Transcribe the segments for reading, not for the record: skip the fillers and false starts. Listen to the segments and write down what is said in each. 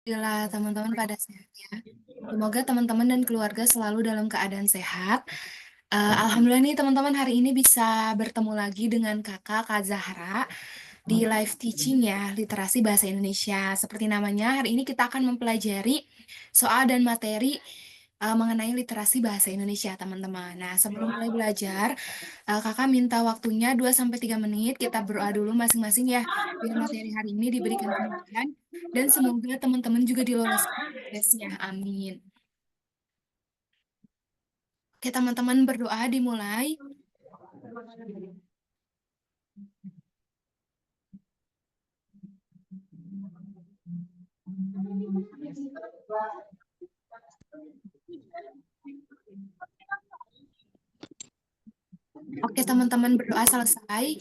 Alhamdulillah teman-teman pada sehat ya. Semoga teman-teman dan keluarga selalu dalam keadaan sehat. Alhamdulillah nih teman-teman hari ini bisa bertemu lagi dengan Kak Zahra di live teaching ya, literasi bahasa Indonesia. Seperti namanya, hari ini kita akan mempelajari soal dan materi mengenai literasi bahasa Indonesia, teman-teman. Nah, sebelum mulai belajar, Kakak minta waktunya 2 sampai 3 menit. Kita berdoa dulu masing-masing ya, biar materi hari ini diberikan kemudahan dan semoga teman-teman juga diloloskan tesnya. Amin. Oke, teman-teman berdoa dimulai. Oke, teman-teman berdoa selesai.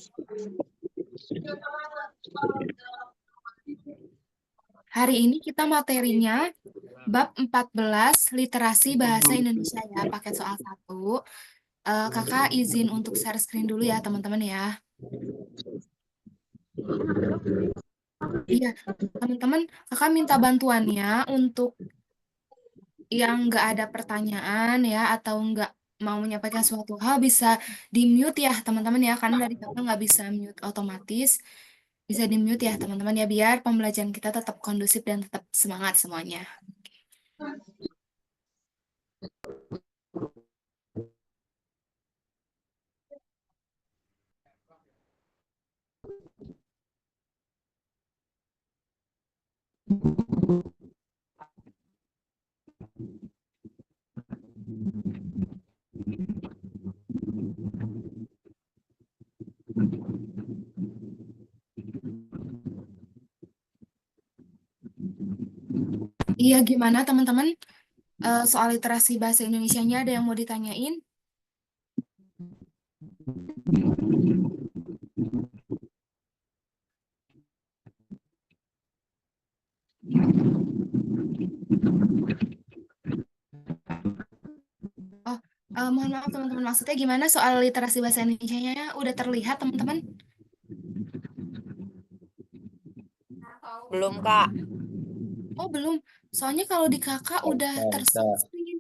Hari ini kita materinya bab 14 literasi bahasa Indonesia ya, paket soal 1. Kakak izin untuk share screen dulu ya, teman-teman ya. Iya, teman-teman, kakak minta bantuannya untuk yang nggak ada pertanyaan ya, atau nggak mau menyampaikan suatu hal bisa di-mute ya, teman-teman ya, karena dari kakak nggak bisa mute otomatis. Bisa di-mute ya, teman-teman ya, biar pembelajaran kita tetap kondusif dan tetap semangat semuanya. Iya, gimana teman-teman? Soal literasi bahasa Indonesianya ada yang mau ditanyain? Oh, mohon maaf teman-teman, maksudnya gimana soal literasi bahasa Indonesianya? Udah terlihat teman-teman? Belum, Kak. Oh, belum. Soalnya kalau di kakak udah tersing screen.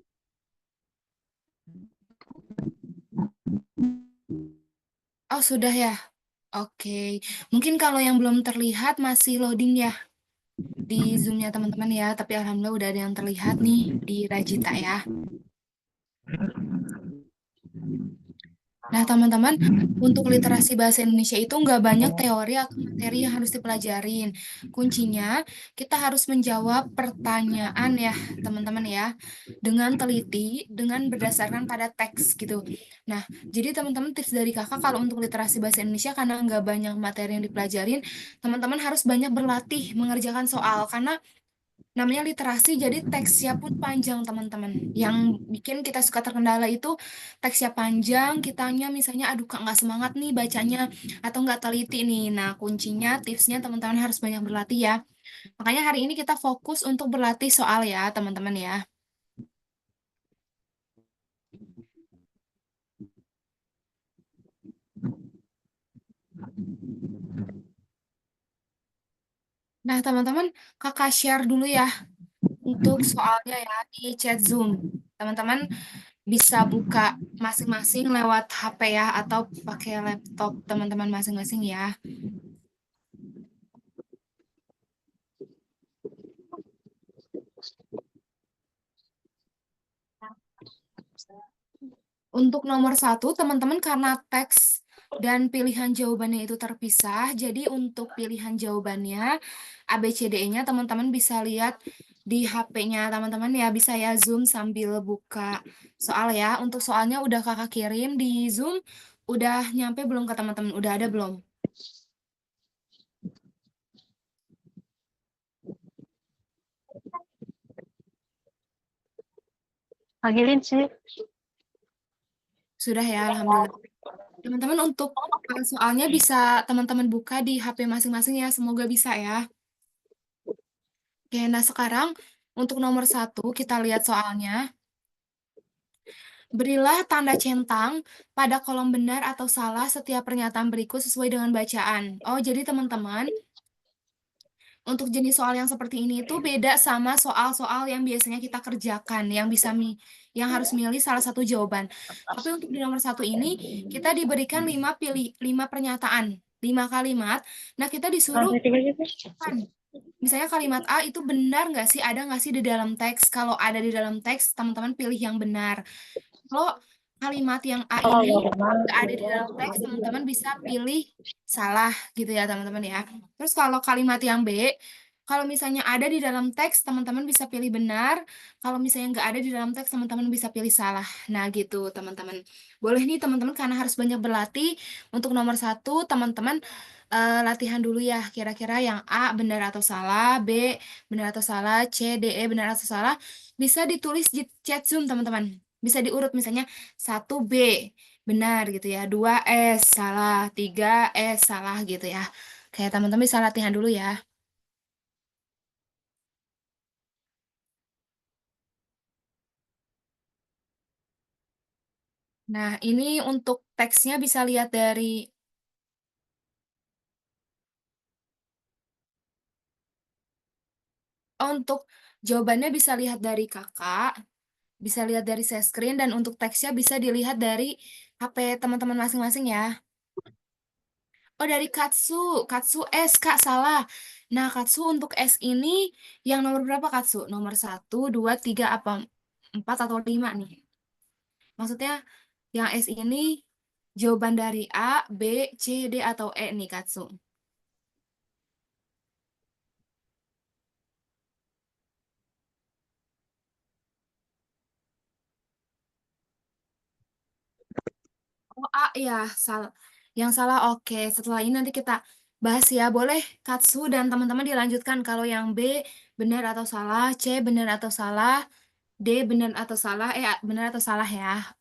Oh, sudah ya? Oke. Mungkin kalau yang belum terlihat masih loading ya di Zoom-nya teman-teman ya. Tapi alhamdulillah udah ada yang terlihat nih di Rajita ya. Nah, teman-teman, untuk literasi bahasa Indonesia itu nggak banyak teori atau materi yang harus dipelajarin. Kuncinya, kita harus menjawab pertanyaan ya, teman-teman ya, dengan teliti, dengan berdasarkan pada teks gitu. Nah, jadi teman-teman tips dari kakak kalau untuk literasi bahasa Indonesia, karena nggak banyak materi yang dipelajarin, teman-teman harus banyak berlatih mengerjakan soal, karena namanya literasi, jadi teksnya pun panjang, teman-teman. Yang bikin kita suka terkendala itu teksnya panjang, kitanya misalnya, aduh kak nggak semangat nih bacanya, atau nggak teliti nih. Nah, kuncinya, tipsnya teman-teman harus banyak berlatih ya. Makanya hari ini kita fokus untuk berlatih soal ya, teman-teman ya. Nah, teman-teman, kakak share dulu ya untuk soalnya ya di chat Zoom. Teman-teman bisa buka masing-masing lewat HP ya, atau pakai laptop teman-teman masing-masing ya. Untuk nomor 1, teman-teman karena teks dan pilihan jawabannya itu terpisah, jadi untuk pilihan jawabannya ABCDE-nya teman-teman bisa lihat di HP-nya teman-teman ya, bisa ya Zoom sambil buka soal ya. Untuk soalnya udah kakak kirim di Zoom, udah nyampe belum ke teman-teman? Udah ada belum? Panggilin sih. Sudah ya, alhamdulillah. Teman-teman untuk soalnya bisa teman-teman buka di HP masing-masing ya, semoga bisa ya. Oke, nah sekarang untuk nomor 1 kita lihat soalnya. Berilah tanda centang pada kolom benar atau salah setiap pernyataan berikut sesuai dengan bacaan. Oh, jadi teman-teman, Untuk jenis soal yang seperti ini itu beda sama soal-soal yang biasanya kita kerjakan, yang yang harus milih salah satu jawaban. Tapi untuk di nomor satu ini, kita diberikan 5 pernyataan, 5 kalimat. Nah, kita disuruh kan, misalnya kalimat A itu benar nggak sih, ada nggak sih di dalam teks? Kalau ada di dalam teks, teman-teman pilih yang benar. Kalau kalimat yang A ini nggak ada di dalam teks, teman-teman bisa pilih salah gitu ya, teman-teman ya. Terus kalau kalimat yang B, kalau misalnya ada di dalam teks, teman-teman bisa pilih benar. Kalau misalnya nggak ada di dalam teks, teman-teman bisa pilih salah. Nah gitu, teman-teman. Boleh nih, teman-teman, karena harus banyak berlatih. Untuk nomor satu, teman-teman latihan dulu ya. Kira-kira yang A benar atau salah, B benar atau salah, C, D, E benar atau salah. Bisa ditulis di chat Zoom, teman-teman. Bisa diurut misalnya 1B benar gitu ya, 2S salah, 3S salah gitu ya. Kayak teman-teman bisa latihan dulu ya. Nah, ini untuk teksnya bisa lihat dari untuk jawabannya bisa lihat dari kakak, bisa lihat dari share screen, dan untuk teksnya bisa dilihat dari HP teman-teman masing-masing ya. Oh, dari Katsu. Katsu S, Kak, salah. Nah, Katsu untuk S ini yang nomor berapa, Katsu? Nomor satu, 2, 3, apa 4 atau 5 nih? Maksudnya yang S ini jawaban dari A, B, C, D, atau E nih, Katsu. Oh, A ya, yang salah, oke. Setelah ini nanti kita bahas ya. Boleh Katsu dan teman-teman dilanjutkan kalau yang B benar atau salah, C benar atau salah, D benar atau salah, benar atau salah ya.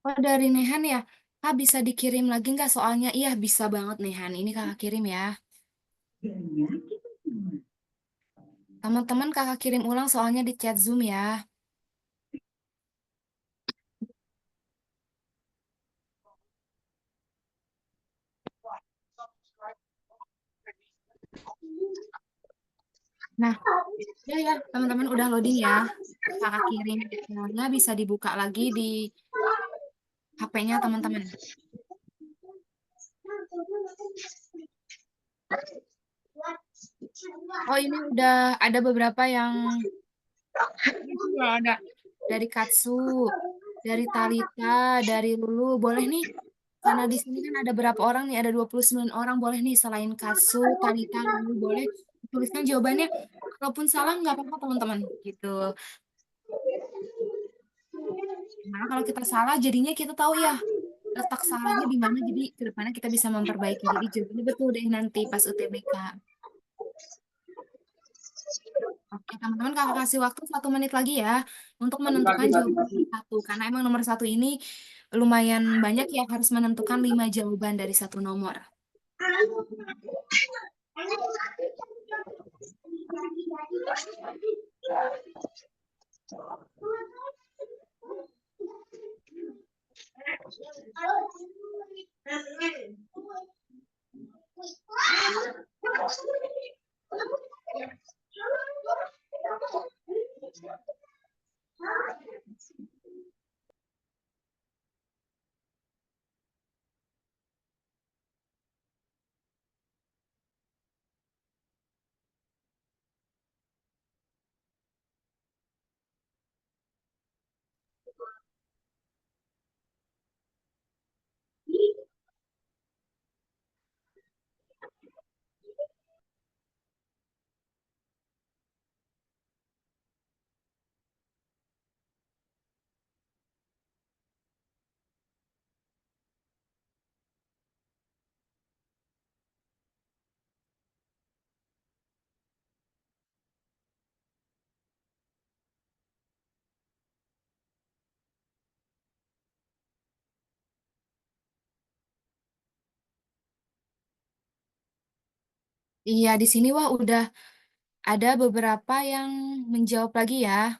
Oh, dari Nehan ya. Kak, bisa dikirim lagi nggak soalnya? Iya, bisa banget Nehan. Ini kakak kirim ya. Teman-teman kakak kirim ulang soalnya di chat Zoom ya. Nah, ya, teman-teman udah loading ya. Kakak kirim filenya bisa dibuka lagi di HP-nya teman-teman. Oh, ini udah ada beberapa yang itu udah ada dari Katsu, dari Talita, dari Lulu. Boleh nih, karena di sini kan ada berapa orang nih? Ada 29 orang. Boleh nih, selain Katsu, Talita, Lulu, boleh tuliskan jawabannya. Kalaupun salah, nggak apa-apa, teman-teman. Gitu. Nah, kalau kita salah, jadinya kita tahu ya letak salahnya di mana. Jadi, ke depannya kita bisa memperbaiki. Jadi, jawabannya betul deh nanti pas UTBK. Oke, teman-teman, kakak kasih waktu 1 menit lagi ya untuk menentukan jawaban nomor satu. Karena emang nomor satu ini lumayan banyak ya, harus menentukan 5 jawaban dari satu nomor. Iya, di sini wah udah ada beberapa yang menjawab lagi ya.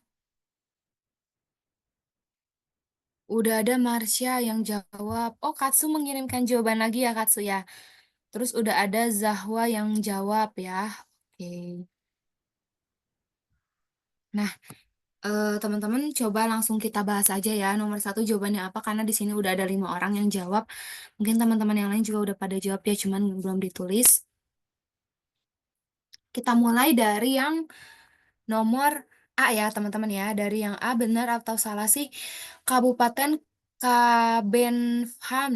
Udah ada Marsha yang jawab. Oh, Katsu mengirimkan jawaban lagi ya, Katsu ya. Terus udah ada Zahwa yang jawab ya. Oke. Nah, teman-teman coba langsung kita bahas aja ya nomor satu jawabannya apa karena di sini udah ada 5 orang yang jawab. Mungkin teman-teman yang lain juga udah pada jawab ya, cuman belum ditulis. Kita mulai dari yang nomor A ya teman-teman ya. Dari yang A benar atau salah sih? Kabupaten Kabenhavn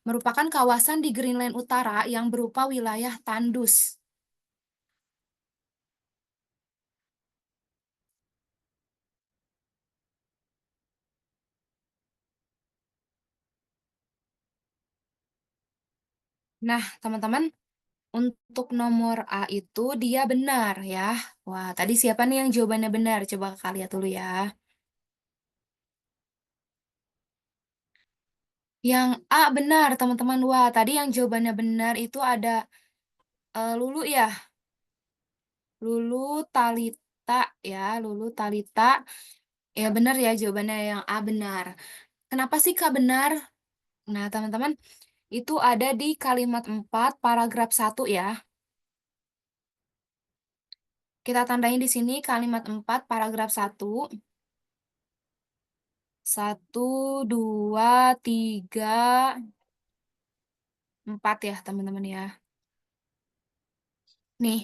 merupakan kawasan di Greenland Utara yang berupa wilayah tandus. Nah, teman-teman, untuk nomor A itu dia benar ya. Wah, tadi siapa nih yang jawabannya benar? Coba kakak lihat dulu ya. Yang A benar, teman-teman. Wah, tadi yang jawabannya benar itu ada Lulu ya. Lulu Talita ya, Lulu Talita. Ya benar ya jawabannya yang A benar. Kenapa sih Kak benar? Nah, teman-teman, itu ada di kalimat 4 paragraf 1 ya. Kita tandain di sini kalimat 4 paragraf 1. 1, 2, 3, 4 ya, teman-teman ya. Nih,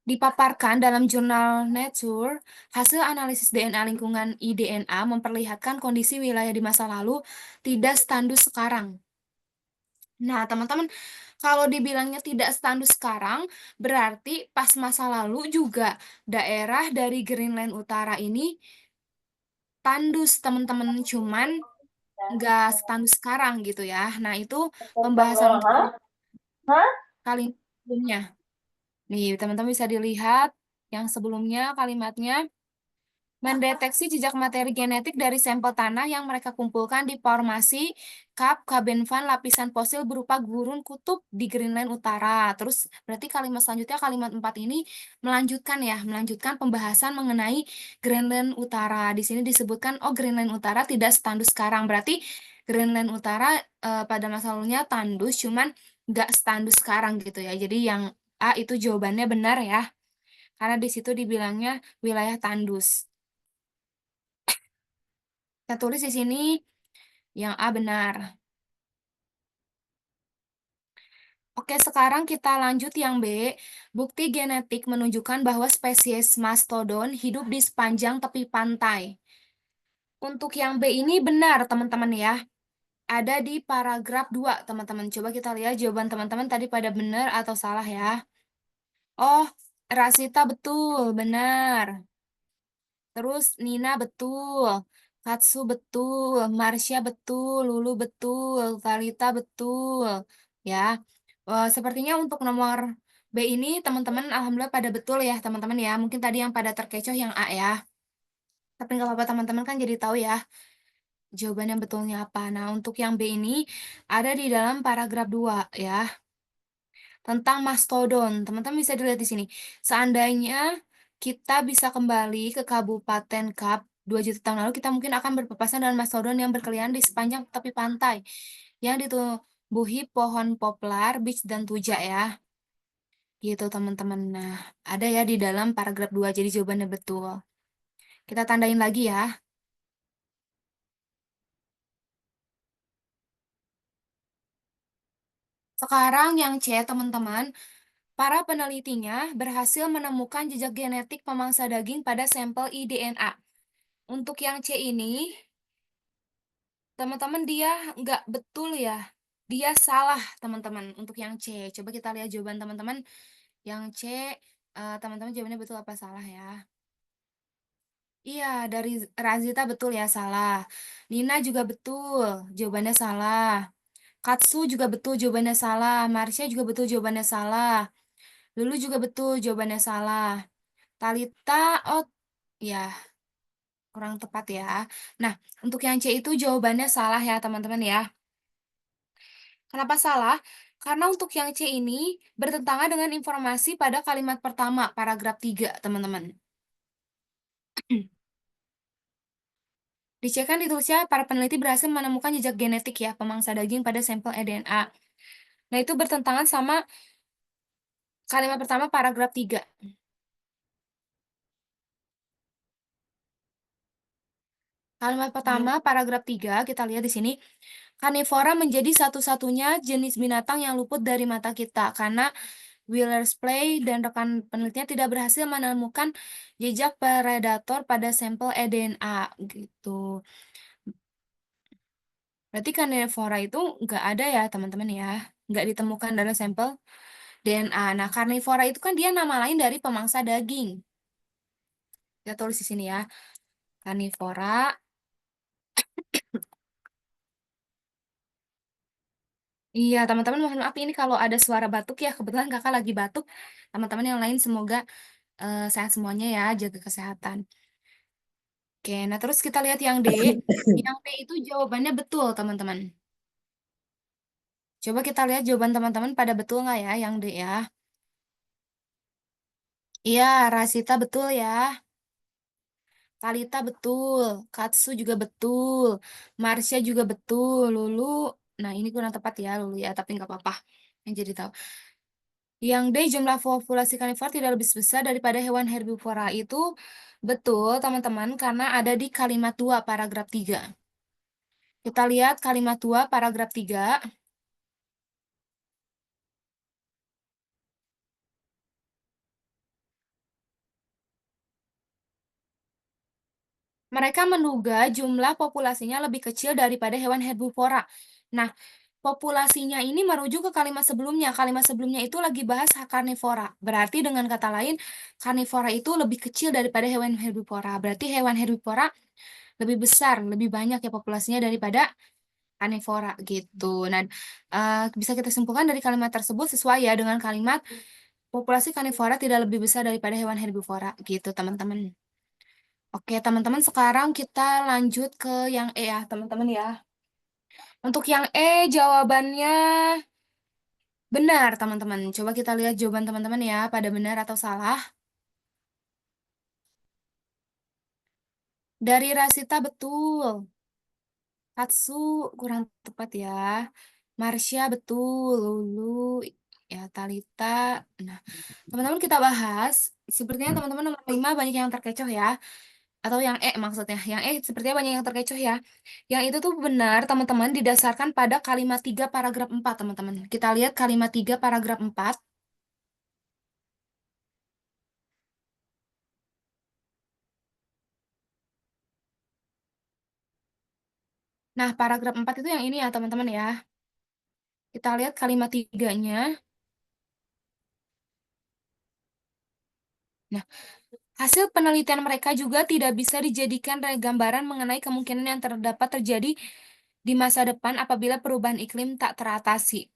dipaparkan dalam jurnal Nature, hasil analisis DNA lingkungan IDNA memperlihatkan kondisi wilayah di masa lalu tidak standus sekarang. Nah, teman-teman, kalau dibilangnya tidak standus sekarang, berarti pas masa lalu juga daerah dari Greenland Utara ini tandus, teman-teman. Cuman nggak standus sekarang gitu ya. Nah, itu pembahasan untuk kalimat sebelumnya. Nih, teman-teman bisa dilihat yang sebelumnya kalimatnya. Mendeteksi jejak materi genetik dari sampel tanah yang mereka kumpulkan di formasi Kap Kabenvan lapisan fosil berupa gurun kutub di Greenland Utara. Terus berarti kalimat selanjutnya kalimat 4 ini melanjutkan ya, melanjutkan pembahasan mengenai Greenland Utara. Di sini disebutkan oh Greenland Utara tidak standus sekarang. Berarti Greenland Utara pada masa lalunya tandus cuman nggak standus sekarang gitu ya. Jadi yang A itu jawabannya benar ya. Karena di situ dibilangnya wilayah tandus. Kita tulis di sini yang A benar. Oke, sekarang kita lanjut yang B. Bukti genetik menunjukkan bahwa spesies mastodon hidup di sepanjang tepi pantai. Untuk yang B ini benar, teman-teman ya. Ada di paragraf 2, teman-teman. Coba kita lihat jawaban teman-teman tadi pada benar atau salah ya. Oh, Rasita betul, benar. Terus Nina betul, Katsu betul, Marsha betul, Lulu betul, Talita betul. Ya, sepertinya untuk nomor B ini teman-teman alhamdulillah pada betul ya teman-teman ya. Mungkin tadi yang pada terkecoh yang A ya. Tapi nggak apa-apa teman-teman kan jadi tahu ya jawaban yang betulnya apa. Nah, untuk yang B ini ada di dalam paragraf 2 ya. Tentang mastodon. Teman-teman bisa dilihat di sini. Seandainya kita bisa kembali ke Kabupaten Kap 2 juta tahun lalu, kita mungkin akan berpapasan dengan mastodon yang berkeliaran di sepanjang tepi pantai yang ditumbuhi pohon poplar, beech, dan tuja ya. Gitu teman-teman. Nah, ada ya di dalam paragraf 2, jadi jawabannya betul. Kita tandain lagi ya. Sekarang yang C, teman-teman. Para penelitinya berhasil menemukan jejak genetik pemangsa daging pada sampel iDNA. Untuk yang C ini, teman-teman dia nggak betul ya. Dia salah, teman-teman. Untuk yang C. Coba kita lihat jawaban teman-teman. Yang C, teman-teman jawabannya betul apa salah ya? Iya, dari Razita betul ya, salah. Nina juga betul, jawabannya salah. Katsu juga betul, jawabannya salah. Marsha juga betul, jawabannya salah. Lulu juga betul, jawabannya salah. Talita, oh ya, kurang tepat ya. Nah, untuk yang C itu jawabannya salah ya, teman-teman ya. Kenapa salah? Karena untuk yang C ini bertentangan dengan informasi pada kalimat pertama, paragraf 3, teman-teman. Di C kan ditulisnya para peneliti berhasil menemukan jejak genetik ya pemangsa daging pada sampel eDNA. Nah, itu bertentangan sama kalimat pertama paragraf 3. Kalimat pertama paragraf 3 kita lihat di sini. Karnivora menjadi satu-satunya jenis binatang yang luput dari mata kita karena Willersplay dan rekan penelitinya tidak berhasil menemukan jejak predator pada sampel eDNA gitu. Berarti karnivora itu nggak ada ya teman-teman ya, nggak ditemukan dari sampel DNA. Nah, karnivora itu kan dia nama lain dari pemangsa daging. Kita tulis di sini ya, karnivora. Iya, teman-teman mohon maaf ini kalau ada suara batuk ya, kebetulan kakak lagi batuk. Teman-teman yang lain semoga sehat semuanya ya, jaga kesehatan. Oke, nah terus kita lihat yang D. Yang D itu jawabannya betul, teman-teman. Coba kita lihat jawaban teman-teman pada betul nggak ya yang D ya. Iya, Rasita betul ya. Talita betul. Katsu juga betul. Marsha juga betul. Lulu, nah ini kurang tepat ya Lulu ya, tapi nggak apa-apa. Yang jadi tahu. Yang D, jumlah populasi karnivora tidak lebih besar daripada hewan herbivora. Itu betul, teman-teman, karena ada di kalimat 2, paragraf 3. Kita lihat kalimat 2, paragraf 3. Mereka menduga jumlah populasinya lebih kecil daripada hewan herbivora. Nah, populasinya ini merujuk ke kalimat sebelumnya. Kalimat sebelumnya itu lagi bahas karnivora. Berarti dengan kata lain, karnivora itu lebih kecil daripada hewan herbivora. Berarti hewan herbivora lebih besar, lebih banyak ya populasinya daripada karnivora gitu. Nah, bisa kita simpulkan dari kalimat tersebut sesuai ya dengan kalimat populasi karnivora tidak lebih besar daripada hewan herbivora gitu, teman-teman. Oke, teman-teman, sekarang kita lanjut ke yang E ya, teman-teman ya. Untuk yang E, jawabannya benar, teman-teman. Coba kita lihat jawaban teman-teman ya, pada benar atau salah. Dari Rasita betul. Katsu kurang tepat ya. Marsha betul. Lulu, ya Talita. Nah, teman-teman kita bahas. Sepertinya teman-teman nomor 5 banyak yang terkecoh ya. atau yang E maksudnya. Yang E sepertinya banyak yang terkecoh ya. Yang itu tuh benar, teman-teman, didasarkan pada kalimat 3 paragraf 4 teman-teman. Kita lihat kalimat 3 paragraf 4. Nah, paragraf 4 itu yang ini ya, teman-teman ya. Kita lihat kalimat tiganya. Nah, hasil penelitian mereka juga tidak bisa dijadikan gambaran mengenai kemungkinan yang terdapat terjadi di masa depan apabila perubahan iklim tak teratasi.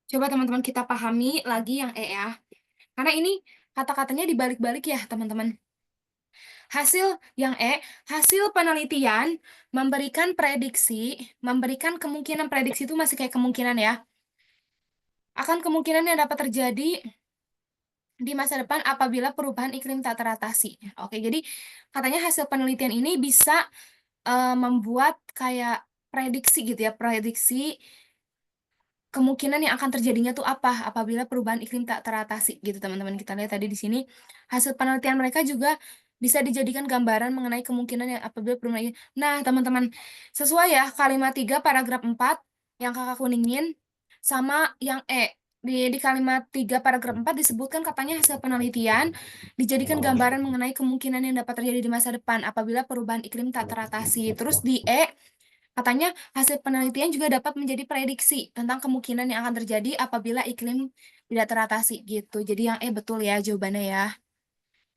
Coba teman-teman kita pahami lagi yang E ya. Karena ini kata-katanya dibalik-balik ya, teman-teman. Hasil yang E, hasil penelitian memberikan kemungkinan prediksi itu masih kayak kemungkinan ya, akan kemungkinan yang dapat terjadi di masa depan apabila perubahan iklim tak teratasi. Oke, jadi katanya hasil penelitian ini bisa membuat kayak prediksi gitu ya, prediksi kemungkinan yang akan terjadinya tuh apa apabila perubahan iklim tak teratasi gitu teman-teman. Kita lihat tadi di sini hasil penelitian mereka juga bisa dijadikan gambaran mengenai kemungkinan yang apabila perubahan iklim. Nah, teman-teman, sesuai ya kalimat 3 paragraf 4 yang kakak kuningin sama yang E. Di kalimat 3 paragraf 4 disebutkan katanya hasil penelitian dijadikan gambaran mengenai kemungkinan yang dapat terjadi di masa depan apabila perubahan iklim tak teratasi. Terus di E katanya hasil penelitian juga dapat menjadi prediksi tentang kemungkinan yang akan terjadi apabila iklim tidak teratasi gitu. Jadi yang betul ya jawabannya ya.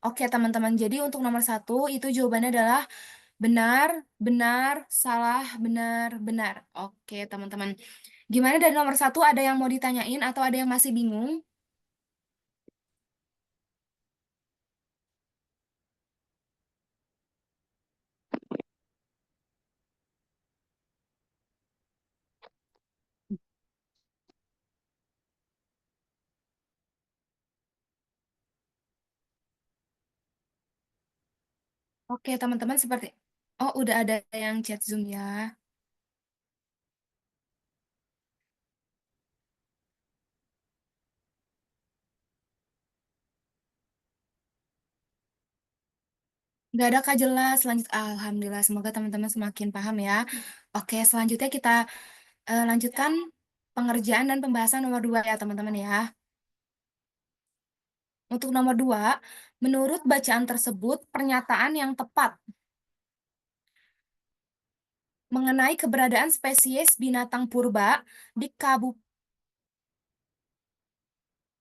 Oke teman-teman, jadi untuk nomor satu itu jawabannya adalah benar, benar, salah, benar, benar. Oke teman-teman. Gimana dari nomor satu ada yang mau ditanyain atau ada yang masih bingung? Oke teman-teman seperti, oh udah ada yang chat Zoom ya. Nggak ada Kak jelas. Lanjut. Alhamdulillah. Semoga teman-teman semakin paham ya. Oke, selanjutnya kita lanjutkan pengerjaan dan pembahasan nomor 2 ya teman-teman ya. Untuk nomor 2, menurut bacaan tersebut, pernyataan yang tepat mengenai keberadaan spesies binatang purba di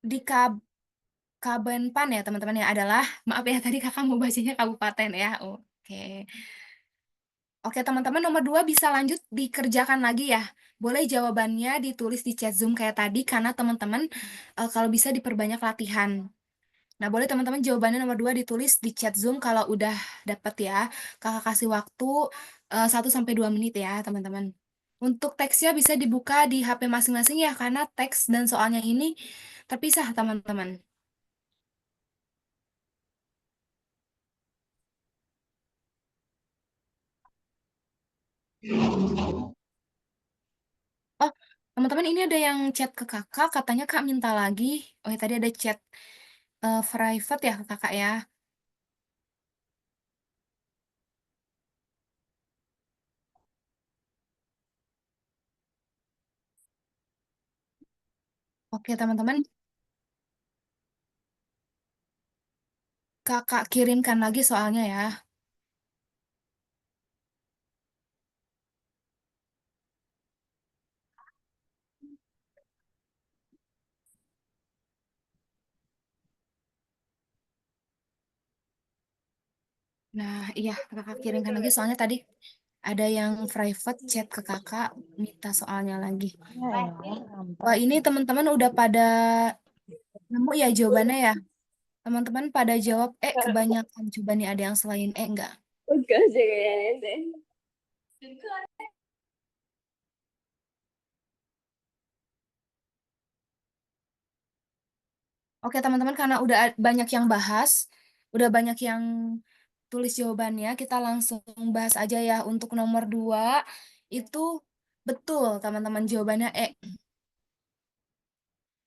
di Kabenpan ya teman-teman ya adalah, maaf ya tadi kakak mau bacanya kabupaten ya. Oke. Oke, teman-teman, nomor 2 bisa lanjut dikerjakan lagi ya. Boleh jawabannya ditulis di chat Zoom kayak tadi, karena teman-teman kalau bisa diperbanyak latihan. Nah, boleh teman-teman jawabannya nomor 2 ditulis di chat Zoom kalau udah dapet ya. Kakak kasih waktu 1 sampai 2 menit ya, teman-teman. Untuk teksnya bisa dibuka di HP masing-masing ya, karena teks dan soalnya ini terpisah, teman-teman. Oh, teman-teman, ini ada yang chat ke kakak, katanya kak minta lagi. Oh ya, tadi ada chat private ya ke kakak ya. Oke, teman-teman, kakak kirimkan lagi soalnya ya. Nah, iya, kakak kirimkan lagi soalnya tadi ada yang private chat ke kakak minta soalnya lagi. Ya elah, Wah, kampret. ini teman-teman udah pada nemu ya jawabannya ya. Teman-teman pada jawab kebanyakan. Coba nih ada yang selain enggak. Enggak sih kayaknya sih. Oke, teman-teman, karena udah banyak yang bahas, udah banyak yang tulis jawabannya. Kita langsung bahas aja ya. Untuk nomor 2 itu betul, teman-teman. Jawabannya E.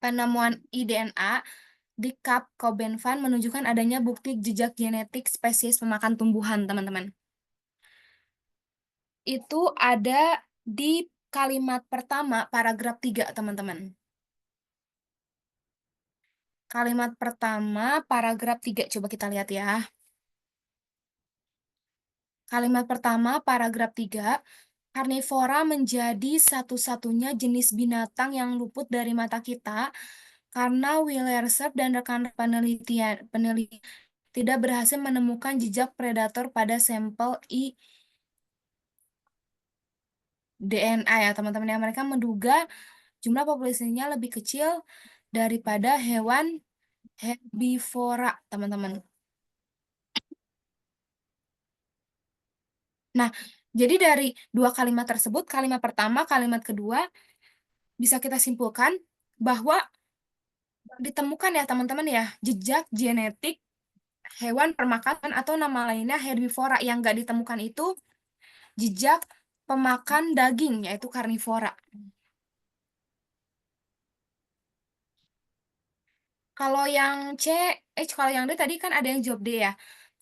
Penemuan iDNA di Kap Cobenfund menunjukkan adanya bukti jejak genetik spesies pemakan tumbuhan, teman-teman. Itu ada di kalimat pertama paragraf 3, teman-teman. Kalimat pertama paragraf 3, coba kita lihat ya. Kalimat pertama paragraf 3, karnivora menjadi satu-satunya jenis binatang yang luput dari mata kita karena Willerser dan rekan peneliti tidak berhasil menemukan jejak predator pada sampel DNA ya, teman-teman. Yang mereka menduga jumlah populasinya lebih kecil daripada hewan herbivora, teman-teman. Nah, jadi dari dua kalimat tersebut, kalimat pertama, kalimat kedua, bisa kita simpulkan bahwa ditemukan ya teman-teman ya, jejak genetik hewan permakan atau nama lainnya herbivora. Yang nggak ditemukan itu jejak pemakan daging, yaitu karnivora. Kalau yang kalau yang D tadi kan ada yang jawab D ya.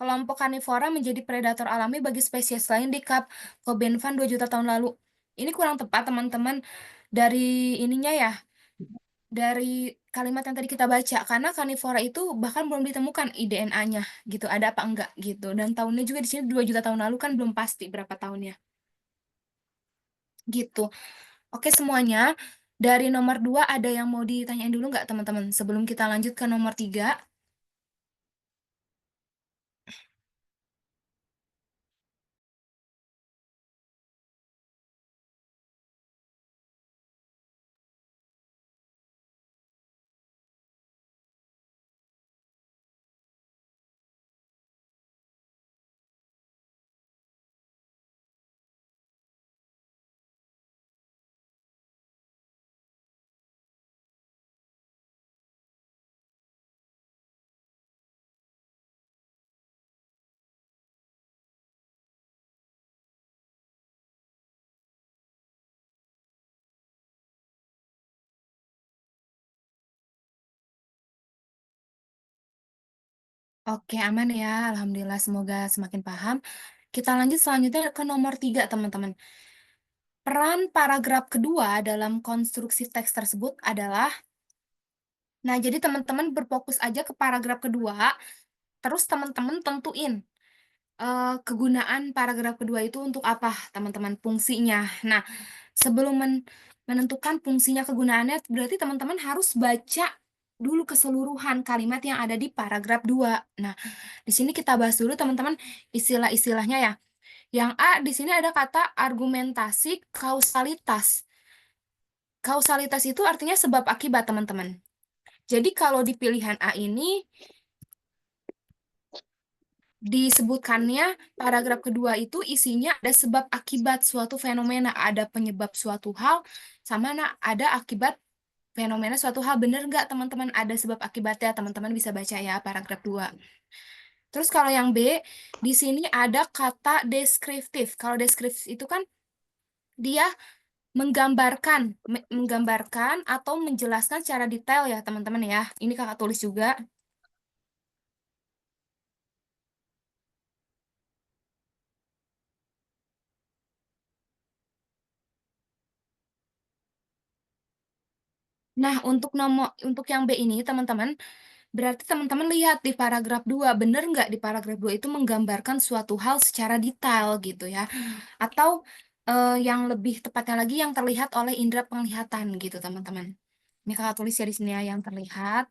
Kelompok karnivora menjadi predator alami bagi spesies lain di Kap Cobenfund 2 juta tahun lalu. Ini kurang tepat teman-teman dari ininya ya, dari kalimat yang tadi kita baca. Karena karnivora itu bahkan belum ditemukan iDNA-nya gitu, ada apa enggak gitu. Dan tahunnya juga di sini 2 juta tahun lalu kan belum pasti berapa tahunnya. Gitu. Oke semuanya, dari nomor 2 ada yang mau ditanyain dulu nggak teman-teman? Sebelum kita lanjut ke nomor 3. Oke, aman ya. Alhamdulillah, semoga semakin paham. Kita lanjut selanjutnya ke nomor 3, teman-teman. Peran paragraf kedua dalam konstruksi teks tersebut adalah, nah jadi teman-teman berfokus aja ke paragraf kedua, terus teman-teman tentuin kegunaan paragraf kedua itu untuk apa, teman-teman, fungsinya. Nah, sebelum menentukan fungsinya kegunaannya, berarti teman-teman harus baca dulu keseluruhan kalimat yang ada di paragraf 2. Nah, di sini kita bahas dulu teman-teman istilah-istilahnya ya. Yang A di sini ada kata argumentasi kausalitas. Kausalitas itu artinya sebab akibat, teman-teman. Jadi kalau di pilihan A ini disebutkannya paragraf kedua itu isinya ada sebab akibat suatu fenomena, ada penyebab suatu hal, sama ada akibat fenomena suatu hal. Bener nggak teman-teman? Ada sebab akibatnya, teman-teman bisa baca ya paragraf 2. Terus kalau yang B, di sini ada kata deskriptif. Kalau deskriptif itu kan dia menggambarkan atau menjelaskan secara detail ya teman-teman ya. Ini kakak tulis juga. Nah, untuk yang B ini teman-teman, berarti teman-teman lihat di paragraf 2, bener nggak di paragraf 2 itu menggambarkan suatu hal secara detail gitu ya. Atau yang lebih tepatnya lagi yang terlihat oleh indera penglihatan gitu teman-teman. Ini kakak tulis ya di sini ya yang terlihat.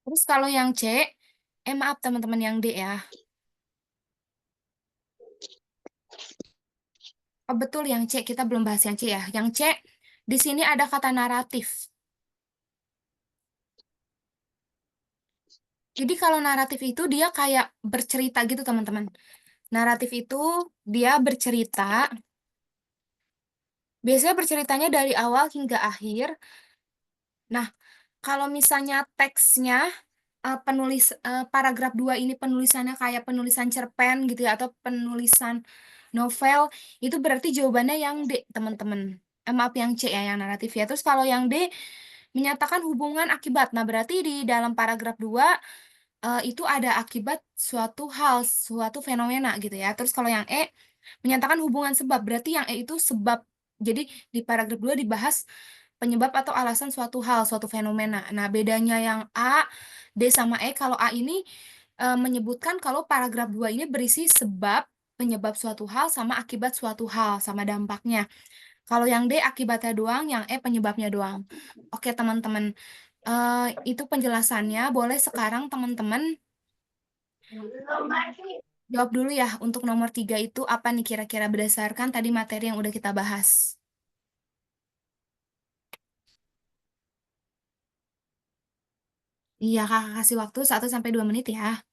Terus kalau yang C, maaf teman-teman yang D ya. Oh, betul yang C, kita belum bahas yang C ya. Yang C, di sini ada kata naratif. Jadi kalau naratif itu dia kayak bercerita gitu teman-teman. Naratif itu dia bercerita, biasanya berceritanya dari awal hingga akhir, Nah, kalau misalnya teksnya paragraf 2 ini penulisannya kayak penulisan cerpen gitu ya atau penulisan novel, itu berarti jawabannya yang D, teman-teman. Maaf yang C ya, yang naratif ya. Terus kalau yang D menyatakan hubungan akibat. Nah, berarti di dalam paragraf 2 itu ada akibat suatu hal, suatu fenomena gitu ya. Terus kalau yang E menyatakan hubungan sebab, berarti yang E itu sebab. Jadi di paragraf 2 dibahas penyebab atau alasan suatu hal, suatu fenomena. Nah, bedanya yang A, D sama E, kalau A ini menyebutkan kalau paragraf 2 ini berisi sebab, penyebab suatu hal, sama akibat suatu hal, sama dampaknya. Kalau yang D akibatnya doang, yang E penyebabnya doang. Oke, teman-teman. Itu penjelasannya. Boleh sekarang teman-teman jawab dulu ya untuk nomor 3 itu apa nih kira-kira berdasarkan tadi materi yang udah kita bahas. Iya, Kakak kasih waktu 1 sampai 2 menit ya.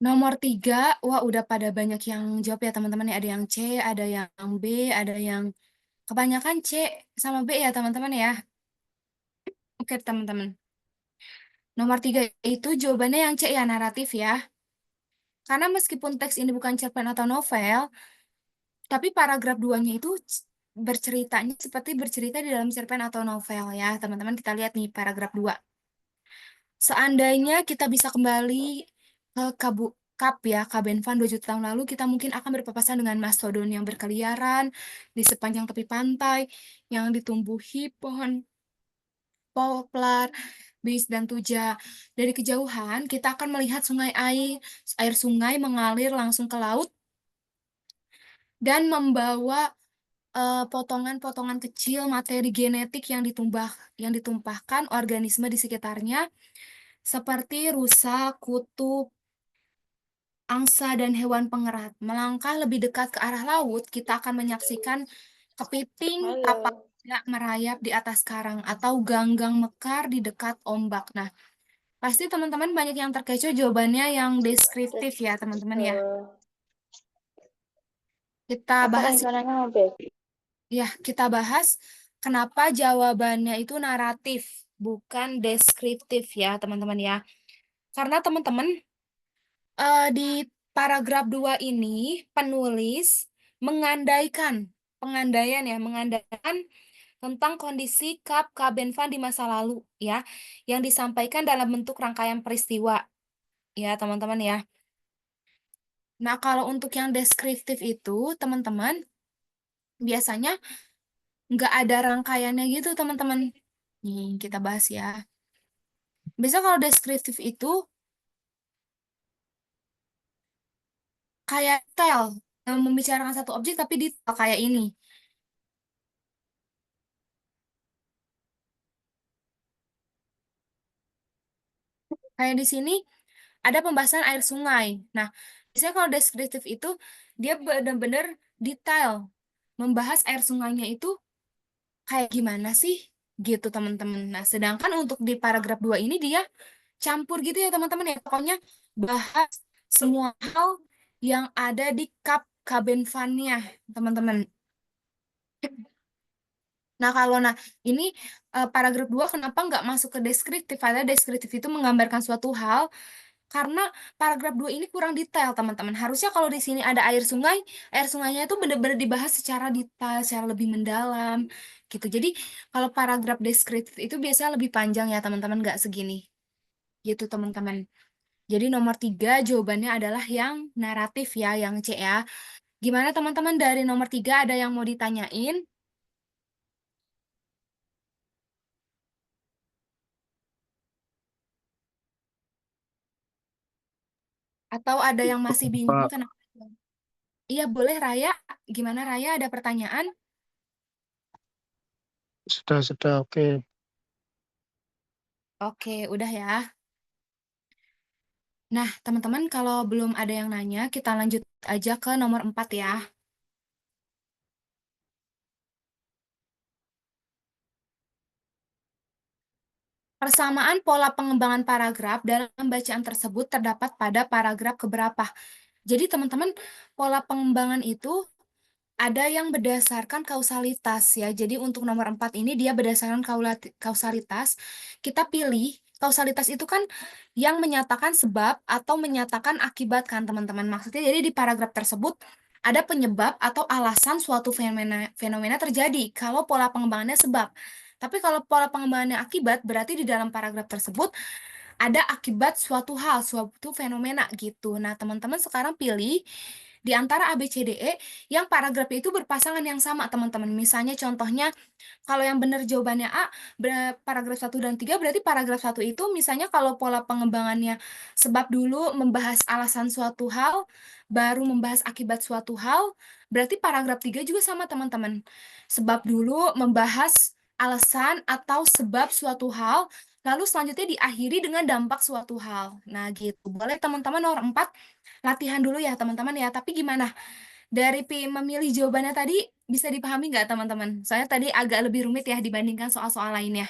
Nomor 3, wah udah pada banyak yang jawab ya teman-teman ya. Ada yang C, ada yang B, ada yang kebanyakan C sama B ya teman-teman ya. Oke teman-teman. Nomor 3 itu jawabannya yang C ya, naratif ya. Karena meskipun teks ini bukan cerpen atau novel, tapi paragraf 2-nya itu berceritanya seperti bercerita di dalam cerpen atau novel ya. Teman-teman kita lihat nih paragraf 2. Seandainya kita bisa kembali ke Kap ya, Kabenvan 2 juta tahun lalu, kita mungkin akan berpapasan dengan mastodon yang berkeliaran di sepanjang tepi pantai yang ditumbuhi pohon poplar, bis, dan tuja. Dari kejauhan, kita akan melihat air sungai mengalir langsung ke laut dan membawa potongan-potongan kecil materi genetik yang ditumpahkan organisme di sekitarnya seperti rusa, kutub, angsa, dan hewan pengerat. Melangkah lebih dekat ke arah laut, kita akan menyaksikan kepiting tapak Halo. merayap di atas karang atau ganggang mekar di dekat ombak. Nah, pasti teman-teman banyak yang terkecoh jawabannya yang deskriptif Terus ya, teman-teman ya. eh, Kita apa bahas rencananya mau beb? kita bahas kenapa jawabannya itu naratif, bukan deskriptif ya, teman-teman ya. Karena teman-teman, di paragraf 2 ini penulis mengandaikan, pengandaian ya, mengandaikan tentang kondisi Kap Kabenvan di masa lalu ya, yang disampaikan dalam bentuk rangkaian peristiwa ya teman-teman ya. Nah, kalau untuk yang deskriptif itu, teman-teman, biasanya nggak ada rangkaiannya gitu, teman-teman. Nih, kita bahas ya. Biasanya kalau deskriptif itu kayak detail, yang membicarakan satu objek tapi detail kayak ini. Kayak di sini ada pembahasan air sungai. Nah, biasanya kalau deskriptif itu dia benar-benar detail membahas air sungainya itu kayak gimana sih gitu teman-teman. Nah, sedangkan untuk di paragraf 2 ini dia campur gitu ya teman-teman ya. Pokoknya bahas semua hal yang ada di Kap Kabenvannya teman-teman. Nah, ini paragraf 2 kenapa nggak masuk ke deskriptif? Padahal deskriptif itu menggambarkan suatu hal karena paragraf 2 ini kurang detail, teman-teman. Harusnya kalau di sini ada air sungainya itu benar-benar dibahas secara detail, secara lebih mendalam, gitu. Jadi, kalau paragraf deskriptif itu biasanya lebih panjang ya, teman-teman, nggak segini. Gitu, teman-teman. Jadi, nomor 3 jawabannya adalah yang naratif ya, yang C ya. Gimana, teman-teman, dari nomor 3 ada yang mau ditanyain? Atau ada yang masih bingung Pak, kenapa? Iya, boleh, Raya. Gimana, Raya? Ada pertanyaan? sudah, oke. Oke, udah ya. Nah, teman-teman, kalau belum ada yang nanya, kita lanjut aja ke nomor 4 ya. Persamaan pola pengembangan paragraf dalam bacaan tersebut terdapat pada paragraf keberapa. Jadi, teman-teman, pola pengembangan itu ada yang berdasarkan kausalitas ya. Jadi untuk nomor 4 ini dia berdasarkan kausalitas. Kita pilih kausalitas itu kan yang menyatakan sebab atau menyatakan akibat kan teman-teman. Maksudnya jadi di paragraf tersebut ada penyebab atau alasan suatu fenomena terjadi kalau pola pengembangannya sebab. Tapi kalau pola pengembangannya akibat berarti di dalam paragraf tersebut ada akibat suatu hal, suatu fenomena gitu. Nah, teman-teman sekarang pilih di antara A, B, C, D, E yang paragrafnya itu berpasangan yang sama, teman-teman. Misalnya contohnya, kalau yang benar jawabannya A, paragraf 1 dan 3 berarti paragraf 1 itu misalnya kalau pola pengembangannya sebab dulu membahas alasan suatu hal, baru membahas akibat suatu hal, berarti paragraf 3 juga sama, teman-teman. Sebab dulu membahas alasan atau sebab suatu hal, lalu selanjutnya diakhiri dengan dampak suatu hal. Nah, gitu. Boleh teman-teman nomor 4 latihan dulu ya teman-teman ya. Tapi gimana? Dari memilih jawabannya tadi bisa dipahami nggak teman-teman? Soalnya tadi agak lebih rumit ya dibandingkan soal-soal lainnya.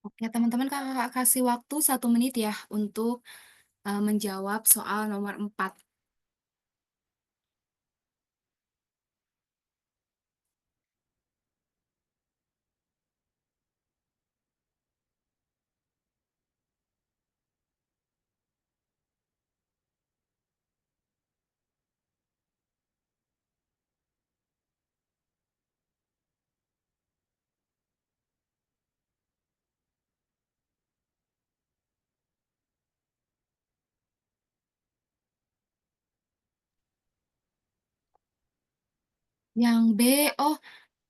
Oke teman-teman kakak kasih waktu 1 menit ya untuk menjawab soal nomor 4. Yang B, oh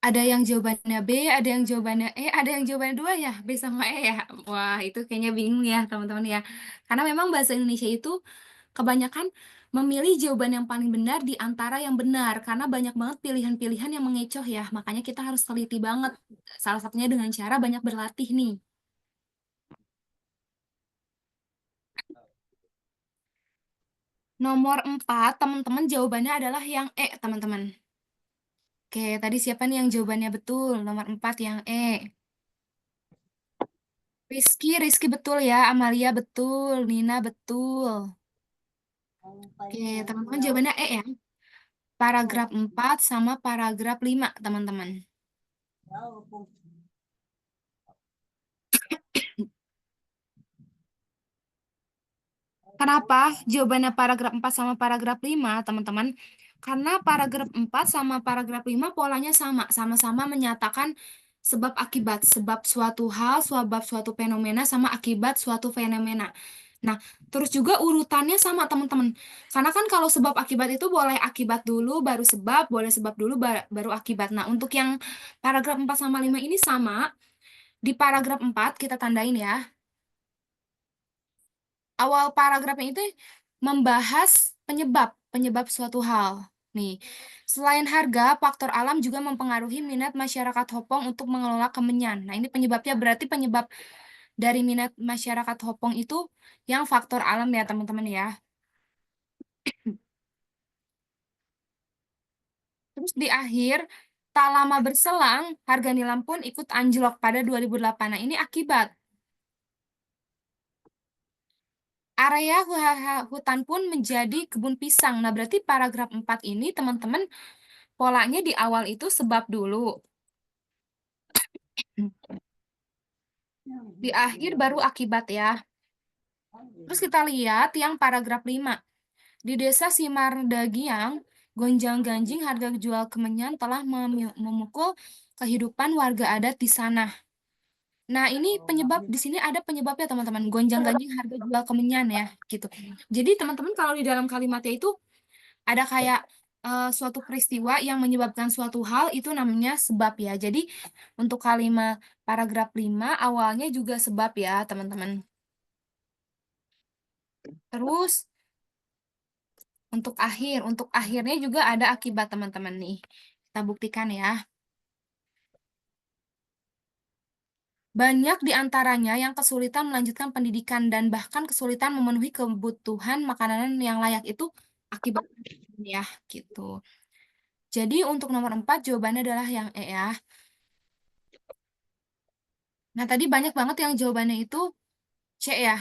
ada yang jawabannya B, ada yang jawabannya E, ada yang jawabannya dua ya, B sama E ya. Wah, itu kayaknya bingung ya teman-teman ya. Karena memang bahasa Indonesia itu kebanyakan memilih jawaban yang paling benar di antara yang benar. Karena banyak banget pilihan-pilihan yang mengecoh ya. Makanya kita harus teliti banget. Salah satunya dengan cara banyak berlatih nih. Nomor 4, teman-teman jawabannya adalah yang E, teman-teman. Oke, tadi siapa nih yang jawabannya betul? Nomor 4 yang E. Rizky betul ya. Amalia betul. Nina betul. Oke, teman-teman jawabannya E ya. Paragraf 4 sama paragraf 5 teman-teman. Kenapa jawabannya paragraf 4 sama paragraf 5 teman-teman? Karena paragraf 4 sama paragraf 5 polanya sama. Sama-sama menyatakan sebab akibat. Sebab suatu hal, sebab suatu fenomena, sama akibat suatu fenomena. Nah, terus juga urutannya sama teman-teman. Karena kan kalau sebab akibat itu boleh akibat dulu, baru sebab, boleh sebab dulu, baru akibat. Nah, untuk yang paragraf 4 sama 5 ini sama. Di paragraf 4 kita tandain ya. Awal paragrafnya itu membahas penyebab suatu hal. Nih, selain harga, faktor alam juga mempengaruhi minat masyarakat Hopong untuk mengelola kemenyan. Nah, ini penyebabnya berarti penyebab dari minat masyarakat Hopong itu yang faktor alam ya, teman-teman ya. Terus di akhir, tak lama berselang, harga nilam pun ikut anjlok pada 2008. Nah, ini akibat. Area hutan pun menjadi kebun pisang. Nah, berarti paragraf 4 ini, teman-teman, polanya di awal itu sebab dulu. Di akhir baru akibat ya. Terus kita lihat yang paragraf 5. Di desa Simardagiang, gonjang-ganjing harga jual kemenyan telah memukul kehidupan warga adat di sana. Nah, ini penyebab di sini ada penyebabnya teman-teman. Gonjang-ganjing harga jual kemenyan ya, gitu. Jadi teman-teman kalau di dalam kalimatnya itu ada kayak suatu peristiwa yang menyebabkan suatu hal itu namanya sebab ya. Jadi untuk kalimat paragraf 5 awalnya juga sebab ya, teman-teman. Terus untuk akhirnya juga ada akibat teman-teman nih. Kita buktikan ya. Banyak di antaranya yang kesulitan melanjutkan pendidikan dan bahkan kesulitan memenuhi kebutuhan makanan yang layak itu akibat ya gitu. Jadi untuk nomor 4 jawabannya adalah yang E ya. Nah, tadi banyak banget yang jawabannya itu C ya.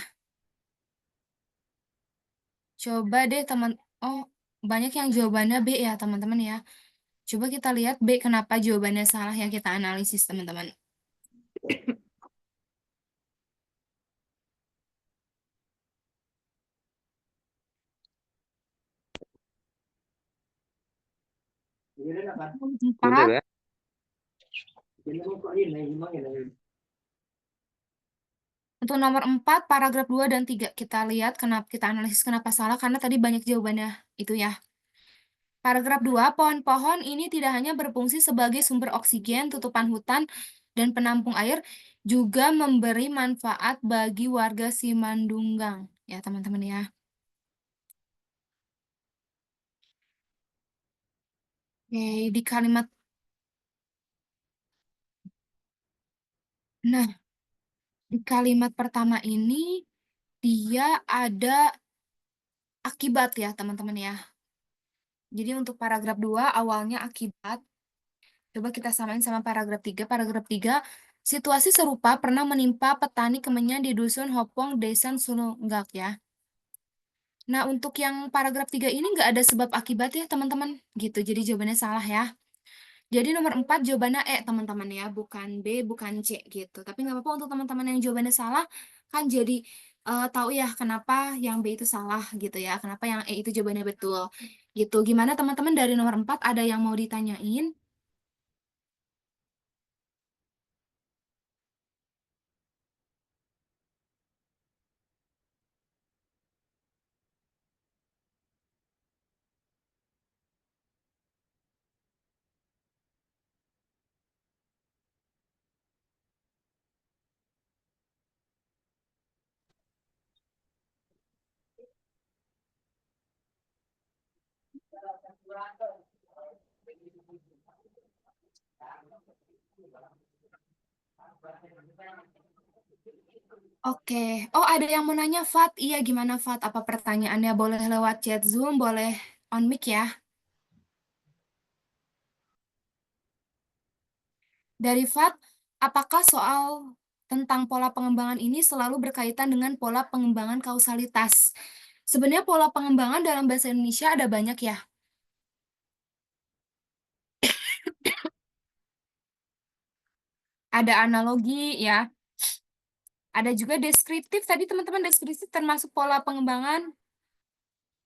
Coba deh teman, oh banyak yang jawabannya B ya teman-teman ya. Coba kita lihat B kenapa jawabannya salah yang kita analisis teman-teman. Udah Empat, ya? untuk nomor 4 paragraf 2 dan 3 kita lihat kenapa kita analisis kenapa salah karena tadi banyak jawabannya itu ya. Paragraf 2 pohon-pohon ini tidak hanya berfungsi sebagai sumber oksigen, tutupan hutan, dan penampung air, juga memberi manfaat bagi warga Simandunggang. Ya, teman-teman ya. Oke, di kalimat, nah, di kalimat pertama ini, dia ada akibat ya, teman-teman ya. Jadi untuk paragraf 2 awalnya akibat. Coba kita samain sama paragraf 3. Paragraf 3, situasi serupa pernah menimpa petani kemenyan di Dusun Hopong, Desa Sulunggak ya. Nah, untuk yang paragraf 3 ini nggak ada sebab akibat ya, teman-teman. Gitu, jadi jawabannya salah ya. Jadi nomor 4 jawabannya E, teman-teman ya. Bukan B, bukan C gitu. Tapi nggak apa-apa untuk teman-teman yang jawabannya salah, kan jadi tahu ya kenapa yang B itu salah gitu ya. Kenapa yang E itu jawabannya betul. Gitu. Gimana teman-teman dari nomor 4 ada yang mau ditanyain? Oke. Oh, ada yang mau nanya, Fat. Iya, gimana, Fat? Apa pertanyaannya boleh lewat chat Zoom, boleh on mic ya? Dari Fat, apakah soal tentang pola pengembangan ini selalu berkaitan dengan pola pengembangan kausalitas? Sebenarnya pola pengembangan dalam bahasa Indonesia ada banyak ya. Ada analogi ya, ada juga deskriptif. Tadi teman-teman deskriptif termasuk pola pengembangan.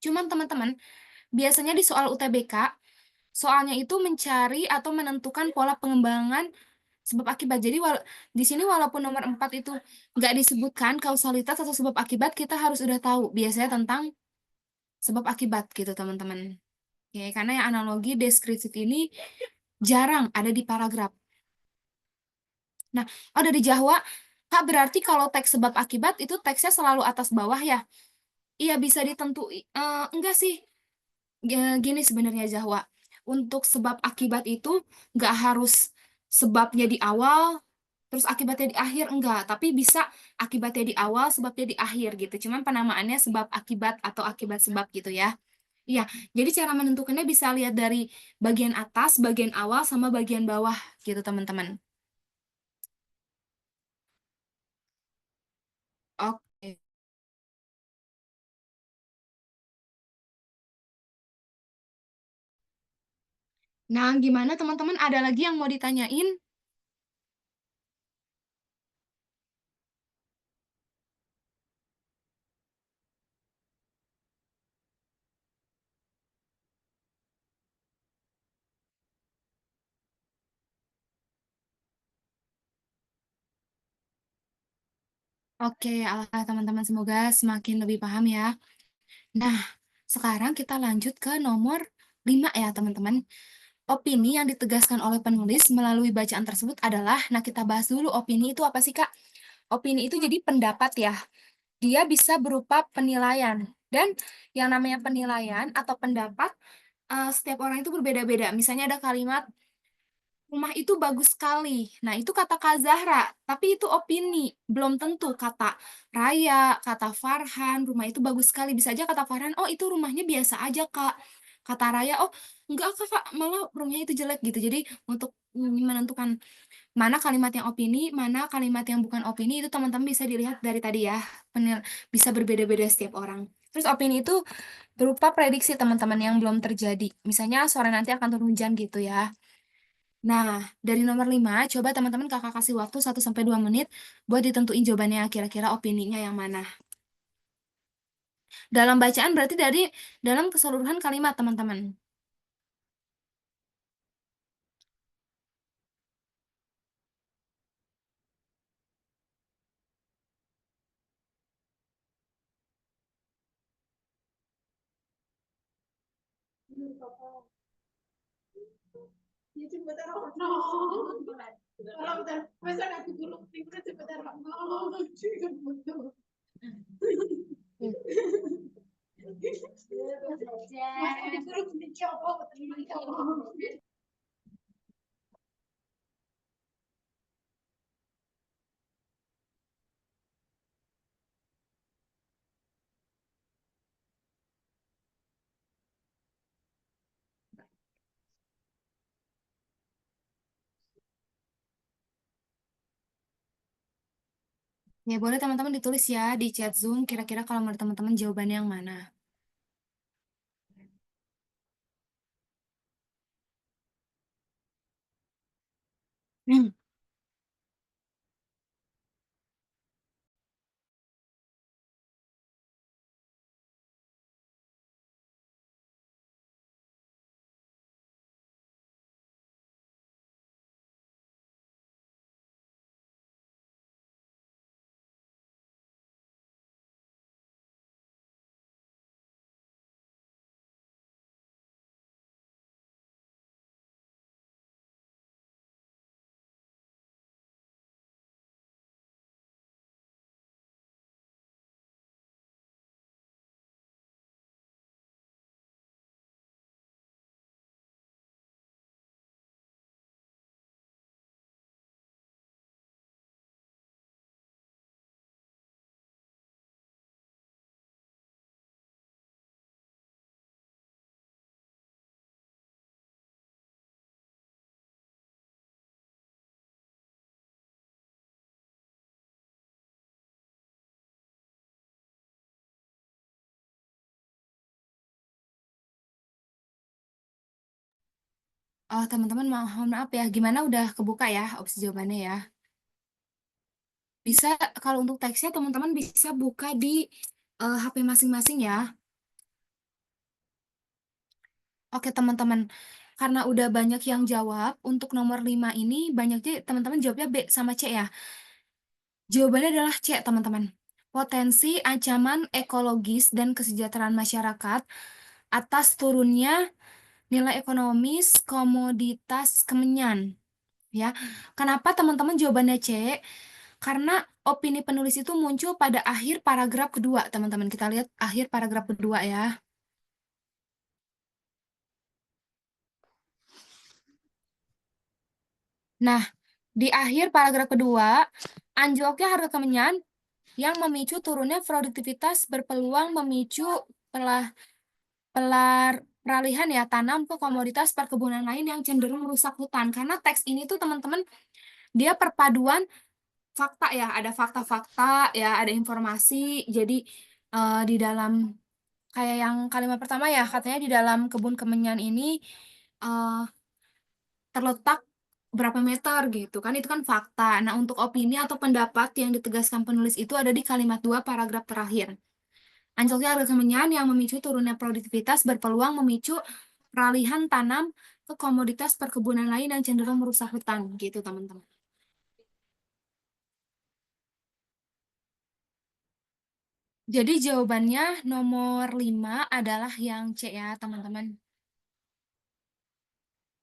Cuman teman-teman, biasanya di soal UTBK, soalnya itu mencari atau menentukan pola pengembangan sebab akibat. Jadi di sini walaupun nomor 4 itu nggak disebutkan kausalitas atau sebab akibat, kita harus udah tahu biasanya tentang sebab akibat gitu teman-teman. Ya, karena yang analogi deskriptif ini jarang ada di paragraf. Nah, oh dari Jawa, Kak berarti kalau teks sebab akibat itu teksnya selalu atas bawah ya? Iya bisa ditentuin. Enggak sih. Gini sebenarnya Jawa. Untuk sebab akibat itu nggak harus sebabnya di awal, terus akibatnya di akhir enggak. Tapi bisa akibatnya di awal, sebabnya di akhir gitu. Cuman penamaannya sebab akibat atau akibat sebab gitu ya. Iya, jadi cara menentukannya bisa lihat dari bagian atas, bagian awal, sama bagian bawah gitu teman-teman. Oke. Nah, gimana teman-teman? Ada lagi yang mau ditanyain? Oke, Allah teman-teman semoga semakin lebih paham ya. Nah, sekarang kita lanjut ke nomor 5 ya teman-teman. Opini yang ditegaskan oleh penulis melalui bacaan tersebut adalah, nah kita bahas dulu opini itu apa sih Kak? Opini itu jadi pendapat ya. Dia bisa berupa penilaian. Dan yang namanya penilaian atau pendapat, setiap orang itu berbeda-beda. Misalnya ada kalimat, rumah itu bagus sekali. Nah, itu kata Kak Zahra, tapi itu opini. Belum tentu kata Raya, kata Farhan, rumah itu bagus sekali. Bisa aja kata Farhan, oh itu rumahnya biasa aja, Kak. Kata Raya, oh enggak, Kak, malah rumahnya itu jelek gitu. Jadi, untuk menentukan mana kalimat yang opini, mana kalimat yang bukan opini, itu teman-teman bisa dilihat dari tadi ya. Bisa berbeda-beda setiap orang. Terus opini itu berupa prediksi teman-teman yang belum terjadi. Misalnya sore nanti akan turun hujan gitu ya. Nah, dari nomor 5, coba teman-teman kakak kasih waktu 1 sampai 2 menit buat ditentuin jawabannya kira-kira opininya yang mana. Dalam bacaan berarti dari dalam keseluruhan kalimat teman-teman. Ya, boleh teman-teman ditulis ya di chat Zoom kira-kira kalau menurut teman-teman jawabannya yang mana. Hmm. Oh, teman-teman mohon maaf ya. Gimana udah kebuka ya opsi jawabannya ya? Bisa kalau untuk teksnya teman-teman bisa buka di HP masing-masing ya. Oke, teman-teman. Karena udah banyak yang jawab, untuk nomor 5 ini banyaknya teman-teman jawabnya B sama C ya. Jawabannya adalah C, teman-teman. Potensi ancaman ekologis dan kesejahteraan masyarakat atas turunnya nilai ekonomis komoditas kemenyan. Ya, kenapa teman-teman jawabannya C? Karena opini penulis itu muncul pada akhir paragraf kedua, teman-teman. Kita lihat akhir paragraf kedua ya. Nah, di akhir paragraf kedua, anjloknya harga kemenyan yang memicu turunnya produktivitas berpeluang memicu pelah, peralihan ya tanam ke komoditas perkebunan lain yang cenderung merusak hutan. Karena teks ini tuh teman-teman dia perpaduan fakta ya, ada fakta-fakta ya, ada informasi. Jadi di dalam kayak yang kalimat pertama ya, katanya di dalam kebun kemenyan ini eh, terletak berapa meter gitu kan, itu kan fakta. Nah, untuk opini atau pendapat yang ditegaskan penulis itu ada di kalimat 2 paragraf terakhir. Anjloknya harga kemenyan yang memicu turunnya produktivitas berpeluang memicu peralihan tanam ke komoditas perkebunan lain yang cenderung merusak hutan gitu, teman-teman. Jadi jawabannya nomor 5 adalah yang C ya, teman-teman.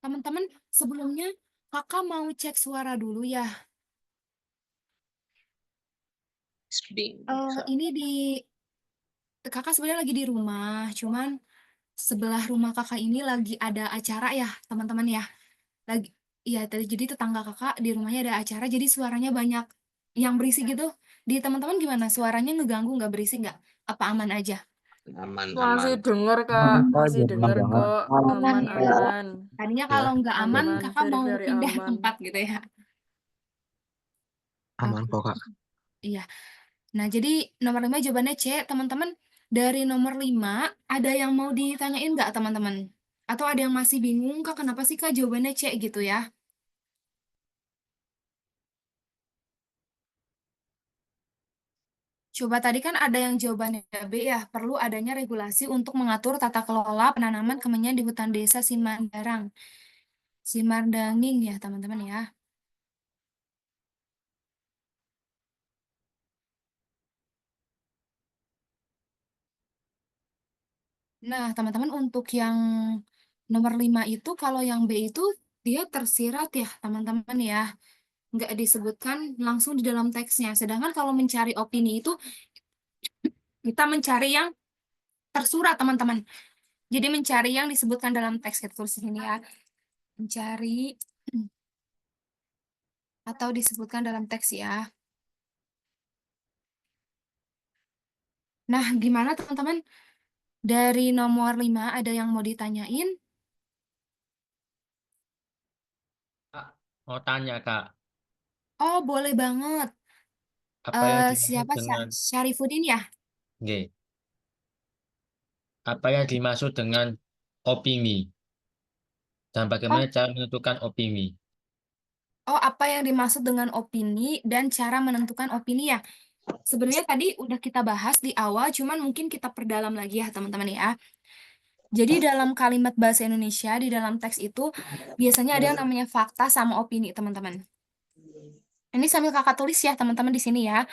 Teman-teman, sebelumnya kakak mau cek suara dulu ya. Ini di kakak sebenarnya lagi di rumah, cuman sebelah rumah kakak ini lagi ada acara ya, teman-teman ya. Lagi, iya tadi jadi tetangga kakak di rumahnya ada acara, jadi suaranya banyak yang berisik gitu. Di teman-teman gimana? Suaranya ngeganggu nggak, berisik nggak? Apa aman aja? Aman, Masih aman. denger Kak, Aman masih saja, denger aman. kok, Aman aman ya. aman Tadinya Ya, kalau nggak aman, aman, kakak very mau very pindah aman. tempat gitu ya. aman Oke. kok, Kak. Iya. Nah, jadi nomor 5 jawabannya C, teman-teman. Dari nomor 5 ada yang mau ditanyain nggak, teman-teman? Atau ada yang masih bingung, Kak, kenapa sih, Kak, jawabannya C gitu ya? Coba tadi kan ada yang jawabannya B ya, perlu adanya regulasi untuk mengatur tata kelola penanaman kemenyan di hutan desa Simandarang. Simardanging ya, teman-teman ya. Nah, teman-teman untuk yang nomor 5 itu, kalau yang B itu dia tersirat ya, teman-teman ya. Nggak disebutkan langsung di dalam teksnya. Sedangkan kalau mencari opini itu, kita mencari yang tersurat, teman-teman. Jadi mencari yang disebutkan dalam teks, kita tulis di sini ya. Mencari atau disebutkan dalam teks ya. Nah, gimana teman-teman? Dari nomor 5 ada yang mau ditanyain? Kak, mau tanya Kak, Oh, boleh banget. apa yang dimaksud Siapa? dengan Syarifuddin ya? G? Apa yang dimaksud dengan opini dan Oh, bagaimana cara menentukan opini? oh, apa yang dimaksud dengan opini dan cara menentukan opini ya? Sebenarnya tadi udah kita bahas di awal, cuman mungkin kita perdalam lagi ya, teman-teman ya. Jadi dalam kalimat bahasa Indonesia, di dalam teks itu, biasanya ada yang namanya fakta sama opini, teman-teman. Ini sambil kakak tulis ya, teman-teman di sini ya.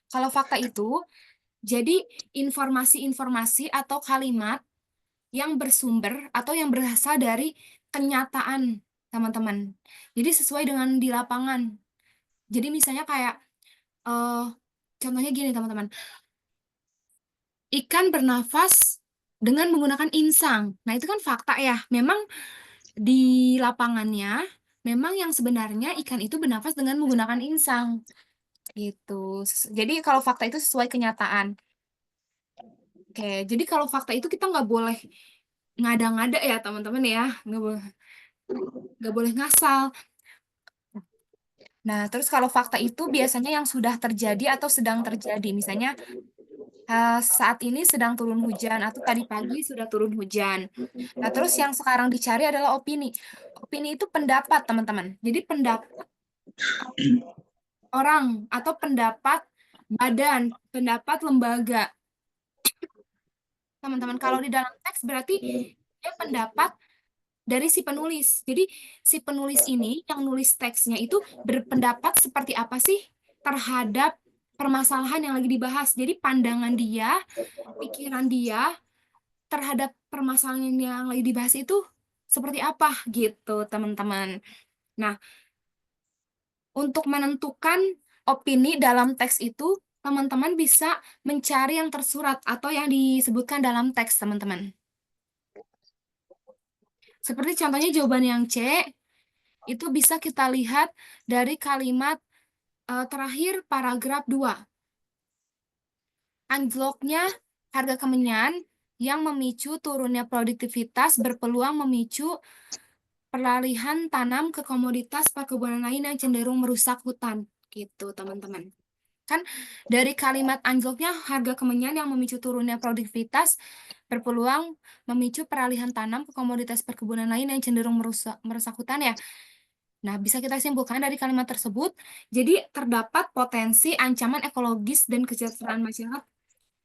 Kalau fakta itu, jadi informasi-informasi atau kalimat yang bersumber atau yang berasal dari kenyataan, teman-teman. Jadi sesuai dengan di lapangan. Jadi misalnya kayak, eh contohnya gini, teman-teman. Ikan bernafas dengan menggunakan insang. Nah, itu kan fakta ya. Memang di lapangannya, memang yang sebenarnya ikan itu bernafas dengan menggunakan insang. Gitu. Jadi kalau fakta itu sesuai kenyataan. Oke, jadi kalau fakta itu kita nggak boleh ngada-ngada ya teman-teman ya. Nggak boleh ngasal. Nah, terus kalau fakta itu biasanya yang sudah terjadi atau sedang terjadi. Misalnya saat ini sedang turun hujan atau tadi pagi sudah turun hujan. Nah, terus yang sekarang dicari adalah opini. Opini itu pendapat, teman-teman. Jadi pendapat orang atau pendapat badan, pendapat lembaga. Teman-teman, kalau di dalam teks berarti dia pendapat dari si penulis. Jadi si penulis ini yang nulis teksnya itu berpendapat seperti apa sih terhadap permasalahan yang lagi dibahas. Jadi pandangan dia, pikiran dia terhadap permasalahan yang lagi dibahas itu seperti apa gitu, teman-teman. Nah, untuk menentukan opini dalam teks itu, teman-teman bisa mencari yang tersurat atau yang disebutkan dalam teks, teman-teman. Seperti contohnya jawaban yang C, itu bisa kita lihat dari kalimat terakhir paragraf 2. Anjloknya harga kemenyan yang memicu turunnya produktivitas berpeluang memicu peralihan tanam ke komoditas perkebunan lain yang cenderung merusak hutan. Gitu, teman-teman. Kan dari kalimat anjloknya harga kemenyan yang memicu turunnya produktivitas berpeluang memicu peralihan tanam ke komoditas perkebunan lain yang cenderung merusak hutan ya. Nah, bisa kita simpulkan dari kalimat tersebut, jadi terdapat potensi ancaman ekologis dan kesejahteraan masyarakat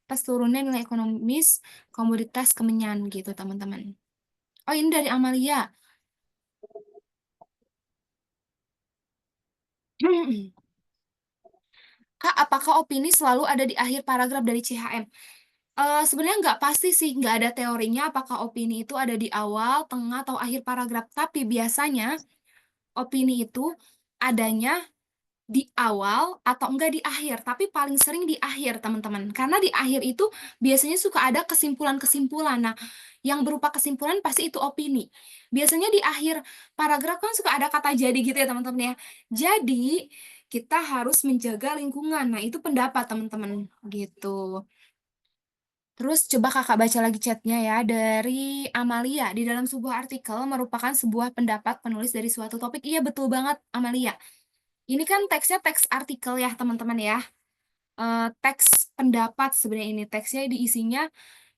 atas turunnya nilai ekonomis komoditas kemenyan gitu, teman-teman. Oh, ini dari Amalia. Kak, apakah opini selalu ada di akhir paragraf dari CHM? Sebenarnya nggak pasti sih, nggak ada teorinya apakah opini itu ada di awal, tengah, atau akhir paragraf. Tapi biasanya opini itu adanya di awal atau enggak di akhir, tapi paling sering di akhir, teman-teman. Karena di akhir itu biasanya suka ada kesimpulan-kesimpulan. Nah, yang berupa kesimpulan pasti itu opini. Biasanya di akhir paragraf kan suka ada kata jadi gitu ya, teman-teman ya. Jadi, kita harus menjaga lingkungan. Nah, itu pendapat, teman-teman, gitu. Terus coba kakak baca lagi chatnya ya dari Amalia. Di dalam sebuah artikel merupakan sebuah pendapat penulis dari suatu topik. Iya betul banget Amalia. Ini kan teksnya teks artikel ya teman-teman ya. Teks pendapat sebenarnya ini. Teksnya diisinya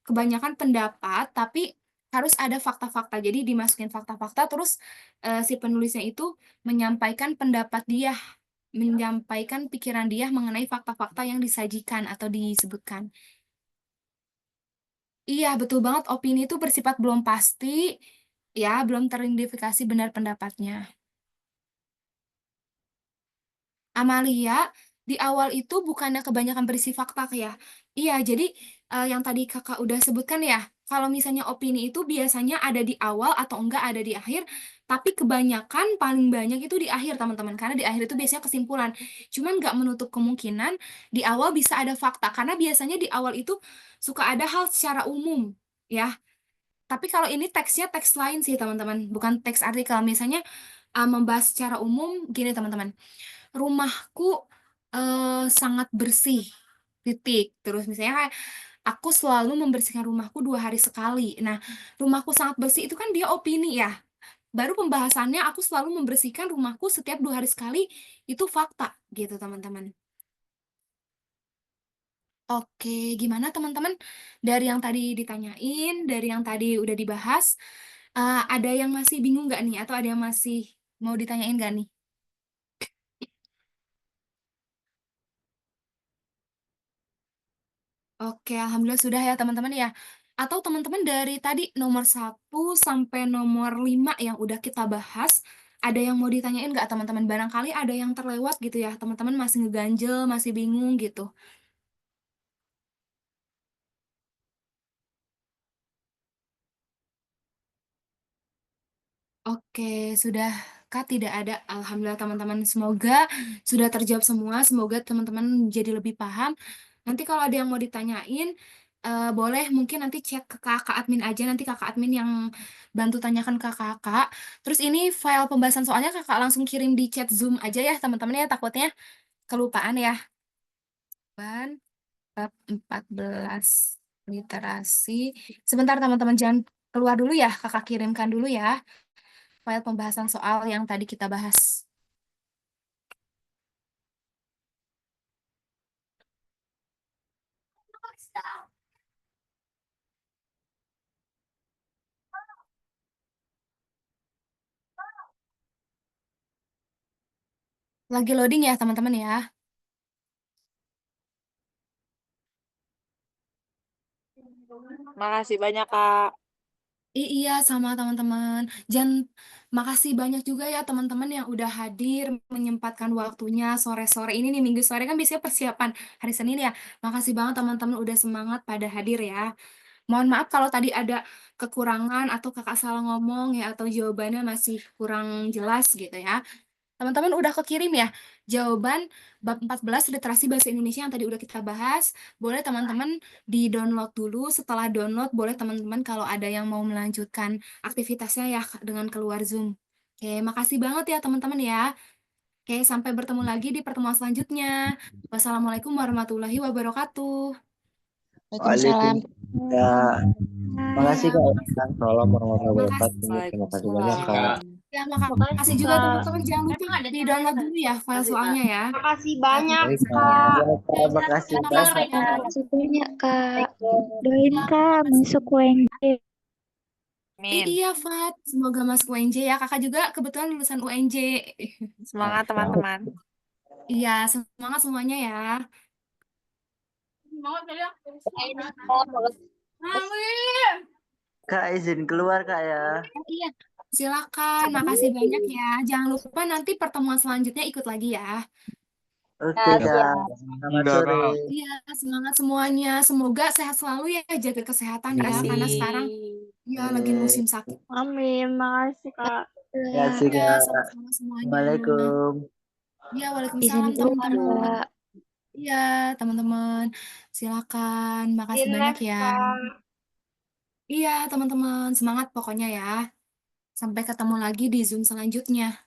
kebanyakan pendapat tapi harus ada fakta-fakta. Jadi dimasukin fakta-fakta terus si penulisnya itu menyampaikan pendapat dia. Menyampaikan pikiran dia mengenai fakta-fakta yang disajikan atau disebutkan. Iya, betul banget. Opini itu bersifat belum pasti, ya, belum teridentifikasi benar pendapatnya. Amalia, di awal itu bukannya kebanyakan berisi fakta, ya. Iya, jadi yang tadi kakak udah sebutkan ya, kalau misalnya opini itu biasanya ada di awal atau enggak ada di akhir, tapi kebanyakan paling banyak itu di akhir, teman-teman. Karena di akhir itu biasanya kesimpulan. Cuman nggak menutup kemungkinan di awal bisa ada fakta, karena biasanya di awal itu suka ada hal secara umum, ya. Tapi kalau ini teksnya teks lain sih teman-teman, bukan teks artikel. Misalnya membahas secara umum, gini teman-teman, rumahku sangat bersih, titik. Terus misalnya kayak, aku selalu membersihkan rumahku 2 hari sekali. Nah, rumahku sangat bersih itu kan dia opini ya. Baru pembahasannya aku selalu membersihkan rumahku setiap 2 hari sekali, itu fakta gitu teman-teman. Oke, gimana teman-teman? Dari yang tadi ditanyain, dari yang tadi udah dibahas, ada yang masih bingung nggak nih? Atau ada yang masih mau ditanyain nggak nih? Oke, alhamdulillah sudah ya teman-teman ya. Atau teman-teman dari tadi nomor 1 sampai nomor 5 yang udah kita bahas, ada yang mau ditanyain nggak teman-teman? Barangkali ada yang terlewat gitu ya, teman-teman masih ngeganjel, masih bingung gitu. Oke, sudah Kak tidak ada. Alhamdulillah teman-teman. Semoga sudah terjawab semua. Semoga teman-teman jadi lebih paham. Nanti kalau ada yang mau ditanyain, boleh mungkin nanti cek ke kakak admin aja. Nanti kakak admin yang bantu tanyakan ke kakak. Terus ini file pembahasan soalnya kakak langsung kirim di chat Zoom aja ya teman-teman ya. Takutnya kelupaan ya. Ban, bab 14 literasi. Sebentar teman-teman jangan keluar dulu ya. Kakak kirimkan dulu ya file pembahasan soal yang tadi kita bahas. Lagi loading ya teman-teman ya. Makasih banyak, Kak. Iya, sama teman-teman. Dan makasih banyak juga ya teman-teman yang udah hadir, menyempatkan waktunya sore-sore ini nih, Minggu sore kan biasanya persiapan hari Senin ya. Makasih banget teman-teman udah semangat pada hadir ya. Mohon maaf kalau tadi ada kekurangan atau kakak salah ngomong ya, atau jawabannya masih kurang jelas gitu ya. Teman-teman udah kekirim ya jawaban bab 14 literasi bahasa Indonesia yang tadi udah kita bahas. Boleh teman-teman di-download dulu. Setelah download, boleh teman-teman kalau ada yang mau melanjutkan aktivitasnya ya dengan keluar Zoom. Oke, makasih banget ya teman-teman ya. Oke, sampai bertemu lagi di pertemuan selanjutnya. Wassalamualaikum warahmatullahi wabarakatuh. Waalaikumsalam. Ya, Iya, makasih Kak. makasih. Assalamualaikum warahmatullahi wabarakatuh. Makasih. Terima kasih banyak Kak. Waalaikumsalam. Ya, makasih Makasih, juga Kak. teman-teman. Jangan lupa di-download dulu ya file Makasih, Kak. soalnya ya. Makasih File banyak, Baik pembahasannya. Kak. Kak. Ya, Kak, makasih Sama-sama. banyak. Makasih banyak, Kak. Doain Ya, Kak makasih. masuk UNJ. Amin. Iya, Fat. Semoga masuk UNJ ya. Kakak juga kebetulan lulusan UNJ. Semangat, Mantap. teman-teman. Iya, semangat semuanya ya. Semangat ya. Amin. Kak izin keluar Kak ya. Iya, silakan. Makasih banyak ya. Jangan lupa nanti pertemuan selanjutnya ikut lagi ya. Oke Kak. Selamat Enggak, sore. Kak. Iya, semangat semuanya. Semoga sehat selalu ya. Jaga kesehatan ya. Makasih. Karena sekarang ya lagi musim sakit. Amin. Makasih, Kak. Terima kasih Iya, Kak. sama-sama semuanya. Assalamualaikum. Iya, Izin waalaikumsalam keluar, teman-teman. Kak. Iya, teman-teman. Silakan. Makasih Izin banyak live, ya. Kak. Iya, teman-teman. Semangat pokoknya ya. Sampai ketemu lagi di Zoom selanjutnya.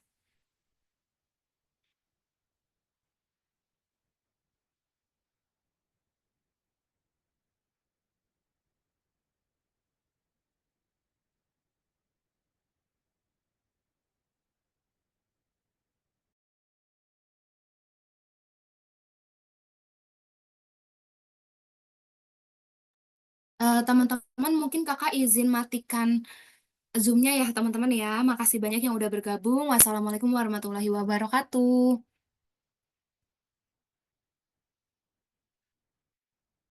Teman-teman, mungkin kakak izin matikan Zoom-nya ya, teman-teman ya. Makasih banyak yang udah bergabung. Wassalamualaikum warahmatullahi wabarakatuh.